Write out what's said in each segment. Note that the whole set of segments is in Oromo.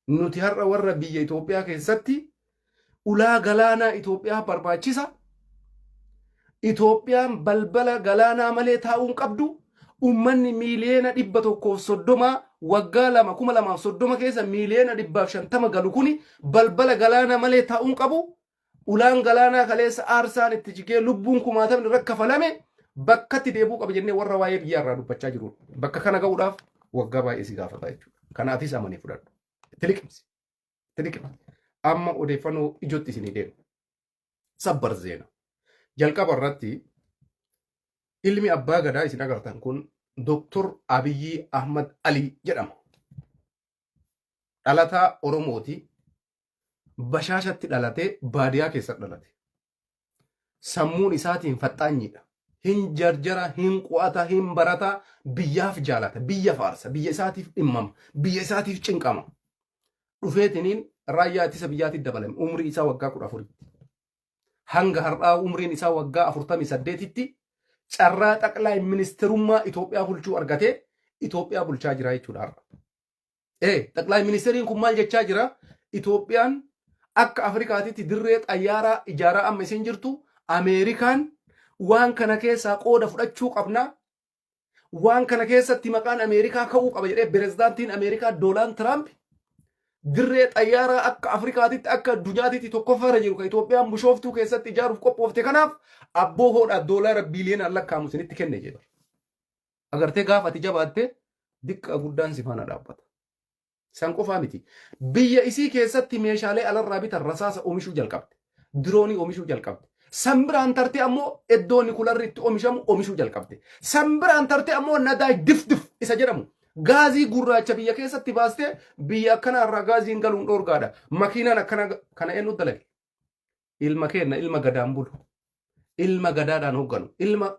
nuti har'a warra biyya Itoophiyaa keessatti ulaa galaanaa Itoophiyaa barbaachisa. Itoophiyaan balbala galaanaa malee taa'uun qabdu. Ummanni miiliyoona 130 waggaa 2030 keessa miiliyoona 150 galu kuni balbala galaanaa malee taa'uun qabu. Ulaan galaanaa kaleessa aarsaan itti jigee lubbuun kumaatamni rakkafalame bakkatti deebuu qaba jennee warra waa'ee biyyaa irraa dubbachaa jiru. Bakka kana ga'uudhaaf waggaa baay'ee si gaafata jechuudha. Kanaafis amanii fudhadhu. Tiliqimsi. Amma odeeffannoo ijootti isinii deemu. Sabbar zeena. Jalqaba irratti ilmi abbaa gadaa isin agartan kun Dr. Abiyyi Ahmad Ali jedhama. Dhalataa Oromooti. Bashaashatti dhalatee baadiyaa keessatti dhalate. Sammuun isaatiin faxxaanyiidha. Hin jarjara, hin qo'ata, hin barata, biyyaaf jaalata, biyya faarsa, biyya isaatiif dhimmama, biyya isaatiif cinqama. Dhufeetiniin raayyaa ittisa biyyaatiif dabalame. Umrii isaa waggaa 14. Hanga har'aa umriin isaa waggaa 48tti carraa xaqlaa ministerummaa Itoophiyaa bulchuu argatee Itoophiyaa bulchaa jira jechuudha. Xaqlaa ministeriin kun maal jechaa jira? Itoophiyaan akka Afrikaatitti dirree xayyaaraa ijaaraa amma isin jirtu Ameerikaan waan kana keessaa qooda fudhachuu qabna. Waan kana keessatti maqaan Ameerikaa ka'uu qaba jedhee pirezidaantiin Ameerikaa Doonaald Tiraamp dirree xayyaaraa akka Afrikaatitti akka addunyaatitti tokkoffaarra jiru kan Itoophiyaan Bishooftuu keessatti ijaaruuf qophoofte kanaaf abboo hoodhaa doolaara biiliyoonaan lakkaa'amu isinitti kenne jedha. Agartee gaafa ati jabaatte diqqa guddaan si faana dhaabbata. San qofaa miti. Biyya isii keessatti meeshaalee alarraa bitan rasaasa oomishuu jalqabde. Diroonii oomishuu jalqabde. San biraan tartee ammoo iddoon kularri itti oomishamu oomishuu jalqabde. San biraan tartee ammoo nadaaj dif isa jedhamu. Gaazii gurraacha biyya keessatti baastee biyya akkana irraa gaaziin galuun dhoorgaadha. Makiinaan akkana kana eenyu dalage? Ilma kenna ilma gadaan bulu. Ilma gadaadhaan hoogganu.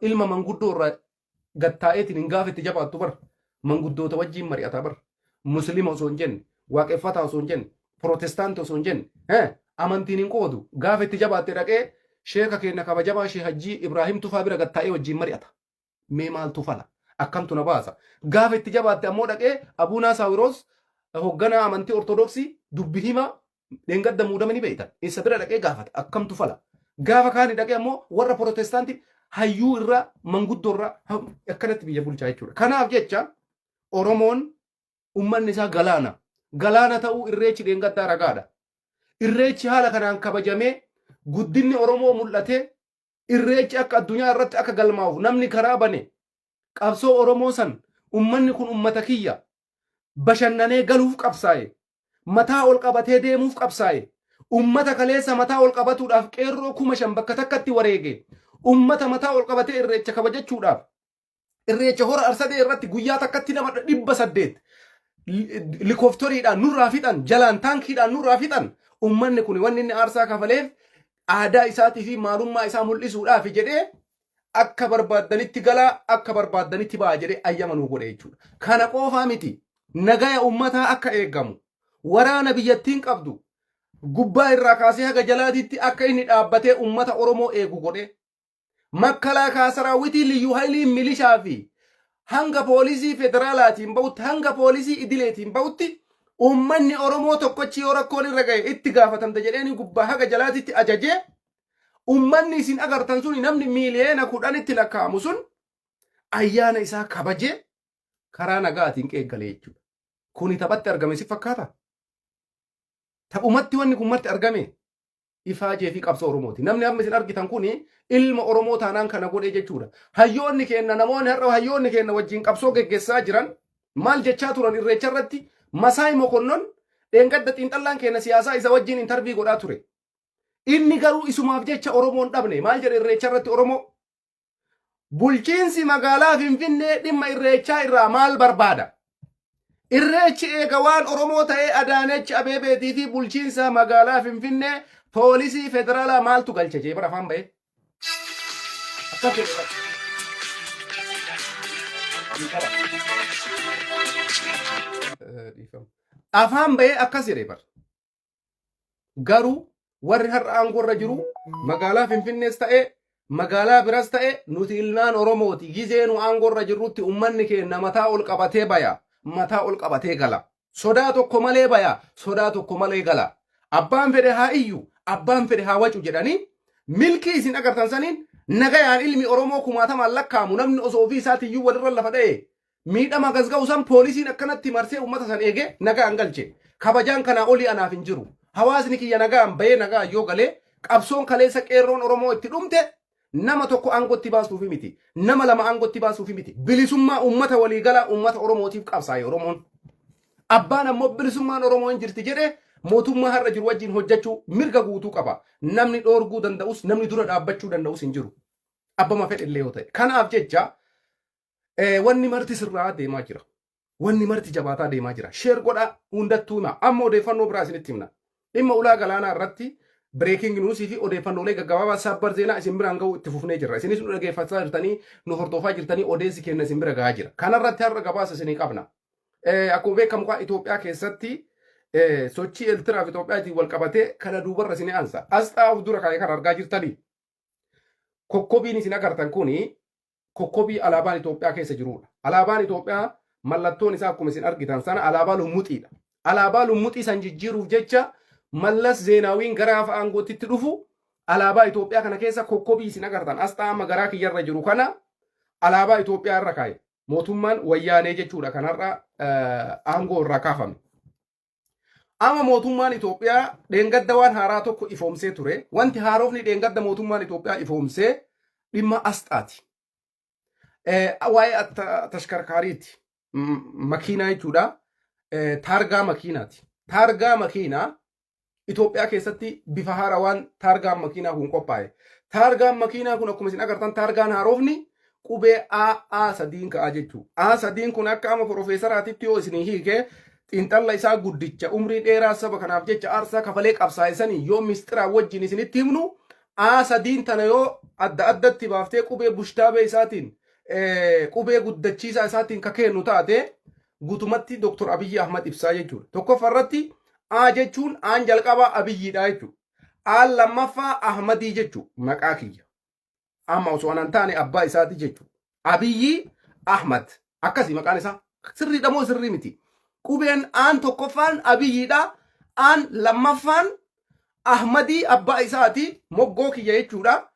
Ilma manguddoo irraa gattaa'eetiin hin gaafetti jabaattu bar. Manguddoota wajjiin mari'ataa bar. Muslima osoo hin jenne, waaqeffataa osoo hin jenne, protestaantii osoo hin jenne, amantiin hin qoodu. Gaafa itti jabaatte dhaqee sheeka keenya kabajamaa shee Hajjii Ibraahim Tufaa bira gattaa'ee wajjiin mari'ata. Mee maaltu fala? Akkamtu na baasa. Gaafa itti jabaatte ammoo dhaqee Abuunaa Saawiroos hoogganaa amantii Ortodoksii dubbi himaa dheengadda muudamanii beektan. Isa bira dhaqee gaafata. Akkamtu fala? Gaafa kaani dhaqee ammoo warra protestaantii hayyuu irraa manguddoo irraa akkanatti biyya bulchaa jechuudha. Kanaaf jecha Oromoon ummanni isaa galaana. Galaana ta'uu irreechi dheengaddaa ragaadha. Irreechi haala kanaan kabajamee guddinni Oromoo mul'ate irreechi akka addunyaa irratti akka galmaa'u namni karaa bane qabsoo Oromoo san ummanni kun ummata kiyya bashannanee galuuf qabsaa'e mataa ol qabatee deemuuf qabsaa'e ummata kaleessa mataa ol qabatuudhaaf qeerroo 5,000 bakka takkatti wareege ummata mataa ol qabatee irreecha kabajachuudhaaf irreecha hora arsadee irratti guyyaa takkatti nama 800 likoftoriidhaan nurraa fixan jalaan taankiidhaan nurraa fixan ummanni kun wanni inni aarsaa kafaleef aadaa isaatii fi maalummaa isaa mul'isuudhaaf jedhee akka barbaaddanitti galaa akka barbaaddanitti ba'a jedhee ayyama nuu godhe jechuudha. Kana qofaa miti nagaya ummataa akka eegamu waraana biyyattiin qabdu gubbaa irraa kaasee haga jalaatitti akka inni dhaabbatee ummata Oromoo eegu godhe makkalaakaa saraawwitii liyyuu haayilii milishaa fi hanga poolisii federaalaatiin ba'utti hanga poolisii idileetiin ba'utti ummanni Oromoo tokkochi yoo rakkoon irra ga'e itti gaafatamta jedheeni gubbaa haga jalaatitti ajajee ummanni isin agartan sun namni miiliyoona 10tti lakkaa'amu sun ayyaana isaa kabajee karaa nagaatiin qeeggalee jechuudha. Kuni taphatti argame si fakkaata? Taphumatti wanni kun marti argame ifaajee fi qabsoo Oromooti. Namni amma isin argitan kuni ilma Oromoo taanaan kana godhee jechuudha. Hayyoonni keenya namoonni har'a hayyoonni keenya wajjin qabsoo geggeessaa jiran maal jechaa turan irreecha irratti Masaay Mokonnon dheengadda xiinxallaan keenya siyaasaa isa wajjin intarvii godhaa ture. Inni garuu isumaaf jecha Oromoon dhabne maal jedhe irreecha irratti Oromoo bulchiinsi magaalaa Finfinnee dhimma irreechaa irraa maal barbaada? Irreechi eega waan Oromoo ta'ee Adaanechi Abeebeetii fi bulchiinsa magaalaa Finfinnee poolisii federaalaa maaltu galche jee bara afaan ba'e. Afaan ba'e akkas jedhee bara. Garuu warri har'a aangorra jiru magaalaa Finfinnees ta'e magaalaa biras ta'e nuti ilmaan Oromooti gizee nu aangorra jirrutti ummanni keenya mataa ol qabatee baya mataa ol qabatee gala sodaa tokko malee baya, sodaa tokko malee gala. Abbaan fedhe haa iyyu, abbaan fedhe haa wacu jedhanii milkii isin agartan saniin nagayaan ilmi Oromoo kumaatamaan lakkaamu namni osoo ofii isaatiiyyuu walirra lafa dha'e miidhama gasga'u san poolisiin akkanatti marsee uummata san eege nagaan galche. Kabajaan kanaa olii anaaf hin jiru. Hawaasni kiyya nagaan bahee nagaan yoo galee qabsoon kaleessa qeerroon Oromoo itti dhumte nama tokko aangotti baasuuf miti. Nama lama aangotti baasuuf miti. Bilisummaa uummata waliigalaa uummata Oromootiif qabsaa'e Oromoon. Abbaan ammoo bilisummaan Oromoo hin jirti jedhee mootummaa har'a jiru wajjin hojjechuu mirga guutuu qaba. Namni dhoorguu danda'us namni dura dhaabbachuu danda'us hin jiru. Abbama fedhillee yoo ta'e. Kanaaf jecha wanni marti sirraa deemaa jira. Wanni marti jabaataa deemaa jira. Sheer godhaa hundattuu hima. Amma odeeffannoo biraa isinitti himna. Dhimma ulaa galaanaa irratti breaking news fi odeeffannoolee gaggabaabaa sabbar zeenaa isin biraan ga'u itti fufnee jirra. Isinis nu dhageeffachaa jirtanii nu hordofaa jirtanii odeessi kenna isin bira gahaa jira. Kanarratti har'a gabaasa isinii qabna. Akkuma beekamu Itoophiyaa keessatti sochii Eertiraa fi Itoophiyaatiin wal qabatee kana duubarra isin aansa. Asxaa of dura kaa'ee kan argaa jirtanii. Kokkobiin isin agartan kuni kokkobii alaabaan Itoophiyaa keessa jirudha. Alaabaan Itoophiyaa mallattoon isaa akkuma isin argitan sana alaabaa lummuxiidha. Alaabaa lummuxii san jijjiiruuf jecha Mallas Zeenaawiin gara aangootti dhufu alaabaa Itoophiyaa kana keessa kokkobii isin agartan asxaa amma garaa kiyyarra jiru kana alaabaa Itoophiyaa irra kaa'e. Mootummaan wayyaanee jechuudha kanarra aangoo irraa kaafame. Amma mootummaan Itoophiyaa dheengadda waan haaraa tokko ifoomsee ture. Wanti haarofni dheengadda mootummaan Itoophiyaa ifoomsee dhimma asxaati. Waa'ee tashkarkaariiti. Makiinaa jechuudha. Taargaa makiinaati. Taargaa makiinaa Itoophiyaa keessatti bifa haarawaan taargaan makiinaa kun qophaa'e. Taargaan makiinaa kun akkuma isin agartan taargaan haarofni qubee A sadiin ka'a jechuudha. A sadiin kun akka amma Profeesaraatitti yoo isin hiike xiinxalla isaa guddicha umrii dheeraa saba kanaaf jecha aarsaa kafalee qabsaa'isanii yoo mistiraa wajjin isinitti himnu A sadiin tana yoo adda addatti baaftee qubee bushtaabee isaatiin qubee guddachiisaa isaatiin ka kennu taate guutumatti Dr. Abiyyi Ahmad ibsaa jechuudha. Tokkoffaarratti A jechuun aan jalqabaa Abiyyiidha jechuudha. Aan lammaffaa Ahmadii jechuudha maqaa kiyya. Amma osoo anan taane abbaa isaati jechuudha. Abiyyi Ahmad akkasii maqaan isaa sirriidha moo sirrii miti. Qubeen aan tokkoffaan Abiyyiidha. Aan lammaffaan Ahmadii abbaa isaati moggoo kiyya jechuudha.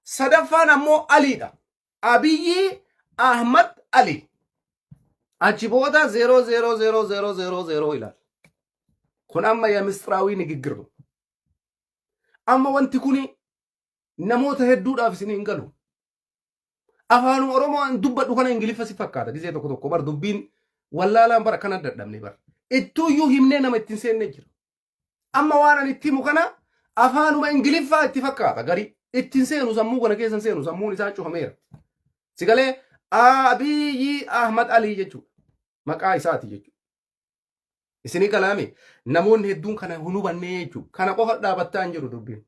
Sadaffaan ammoo Aliidha. Abiyyi Ahmad Ali. Achi booda 000000 ilaal. Kun amma yaa misxiraawii nigiggirru. Amma wanti kuni namoota hedduudhaaf isin hin galu. Afaan Oromoo dubbadhu kana Ingiliffa si fakkaata. Gisee tokko tokko bar dubbiin wallaalaan bara kana dadhabne bar. Ittuuyyuu himnee nama ittiin seenne jira. Amma waan ani itti himu kana afaanuma Ingiliffaa itti fakkaata gari. Ittiin seenu sammuu kana keessan seenu sammuun isaa cufameera. Sigalee Abiyyi Ahmad Ali jechuudha. Maqaa isaati jechuudha. Isinii kalaame namoonni hedduun kana hunubannee jechuudha. Kana qofa dhaabattaa hin jiru dubbiin.